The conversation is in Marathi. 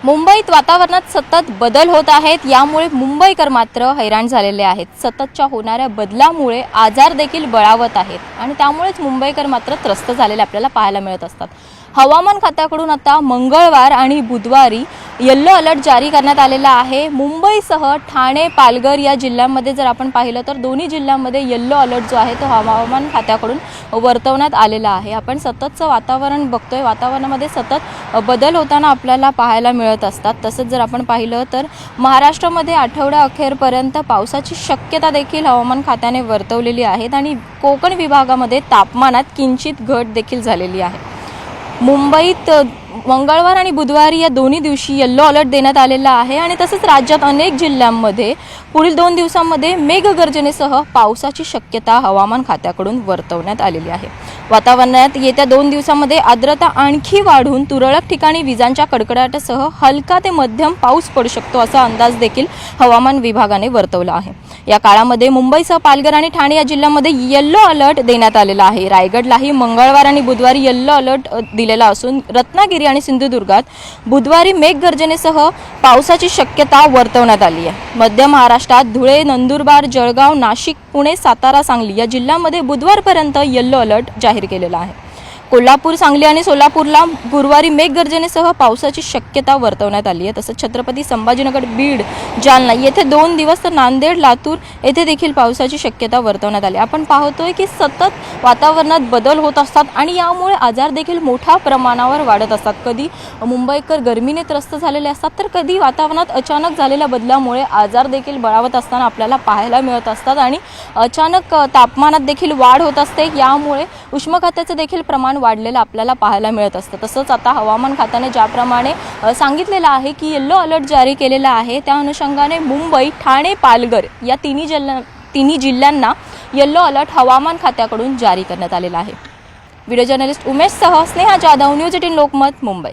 मुंबईत वातावरणात सतत बदल होत आहेत। यामुळे मुंबईकर मात्र हैराण झालेले आहेत। सततच्या होणाऱ्या बदलामुळे आजार देखील बळावत आहेत आणि त्यामुळेच मुंबईकर मात्र त्रस्त झालेले आपल्याला पाहायला मिळत असतात। हवामान खात्याकडून आता मंगळवार आणि बुधवारी येलो अलर्ट जारी करण्यात आलेला आहे। मुंबईसह ठाणे, पालघर या जिल्ह्यांमध्ये जर आपण पाहिलं तर दोन्ही जिल्ह्यांमध्ये येलो अलर्ट जो आहे तो हवामान खात्याकडून वर्तवण्यात आलेला आहे। आपण सततचं वातावरण बघतोय, वातावरणामध्ये सतत बदल होताना आपल्याला पाहायला मिळत असतात। तसंच जर आपण पाहिलं तर महाराष्ट्रामध्ये आठवड्या अखेरपर्यंत पावसाची शक्यता देखील हवामान खात्याने वर्तवलेली आहे आणि कोकण विभागामध्ये तापमानात किंचित घट देखील झालेली आहे। मुंबईत मंगळवार आणि बुधवारी या दोन्ही दिवशी येलो अलर्ट देण्यात आलेला आहे आणि तसंच राज्यात अनेक जिल्ह्यांमध्ये पुढील 2 दिवसांमध्ये मेघगर्जनेसह पावसाची शक्यता हवामान खात्याकडून वर्तवण्यात आलेली आहे। वातावरणात येत्या 2 दिवसांमध्ये आर्द्रता आणखी वाढून तुरळक ठिकाणी विजांच्या कडकडाटासह हलका ते मध्यम पाऊस पडू शकतो असा अंदाज देखील हवामान विभागाने वर्तवला आहे। या काळामध्ये मुंबईसह पालघर आणि ठाणे या जिल्ह्यांमध्ये येलो अलर्ट देण्यात आलेला आहे। रायगडलाही मंगळवार आणि बुधवारी येलो अलर्ट दिलेला असून रत्नागिरी आणि सिंधुदुर्गात बुधवारी मेघगर्जनेसह पावसाची शक्यता वर्तवण्यात आली आहे। मध्य महाराष्ट्रात धुळे, नंदुरबार, जळगाव, नाशिक, पुणे, सातारा, सांगली या जिल्ह्यांमध्ये बुधवारपर्यंत येलो अलर्ट जाहीर केलेला आहे। कोल्हापूर, सांगली आणि सोलापूरला गुरुवारी मेघगर्जनेसह पावसाची शक्यता वर्तवण्यात आली आहे। तसंच छत्रपती संभाजीनगर, बीड, जालना येथे 2 दिवस तर नांदेड, लातूर येथे देखील पावसाची शक्यता वर्तवण्यात आली। आपण पाहतोय की सतत वातावरणात बदल होत असतात आणि यामुळे आजार देखील मोठ्या प्रमाणावर वाढत असतात। कधी मुंबईकर गरमीने त्रस्त झालेले असतात तर कधी वातावरणात अचानक झालेल्या बदलामुळे आजार देखील बळावत असताना आपल्याला पाहायला मिळत असतात आणि अचानक तापमानात देखील वाढ होत असते। यामुळे उष्माघाताचे देखील प्रमाण वाढलेलं आपल्याला पाहायला मिळत असतं। तसंच आता हवामान खात्याने ज्याप्रमाणे सांगितलेलं आहे की येलो अलर्ट जारी केलेला आहे त्या अनुषंगाने मुंबई, ठाणे, पालघर या तिन्ही जिल्ह्यांना येलो अलर्ट हवामान खात्याकडून जारी करण्यात आलेला आहे। व्हिडिओ जर्नलिस्ट उमेश सह स्नेहा जाधव, न्यूज 18 लोकमत, मुंबई।